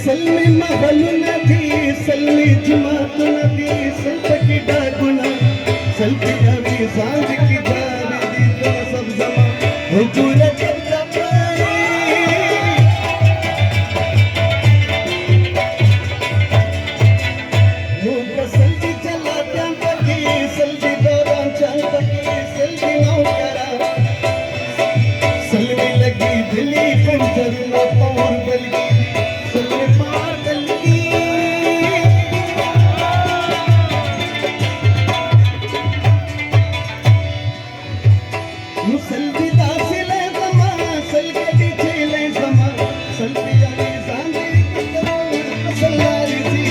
सलमी महल नदी सलमी जुमात नदी सलपकी डागुना सलपी अभी सांझ की जारी दी तो सब जमा हुजूर जब सलजी चला पकी सलजी दौरान चल पकी सलजी नौकरा सलमी लगी दिली कंजर न पौर बलगी सलमी पागल की सलजी दासिले जमा सलगटी चले जमा सलजी आई सांझी की दौर सल्लारी सी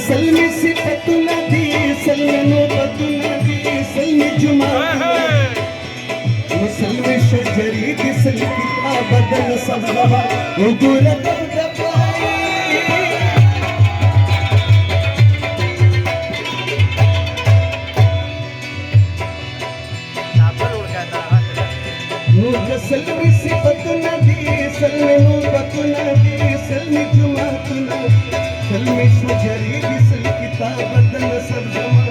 सलमी सिफत नदी सलमी नौबत नदी सलमी जुमा सलमी शजरी की सलमी किताब बदल सब जमा हुजूर सलमी सिफत नदी सलमी नौबत नदी सलमी जुमा सलमी शजरी की सलमी किताब बदल सब जमा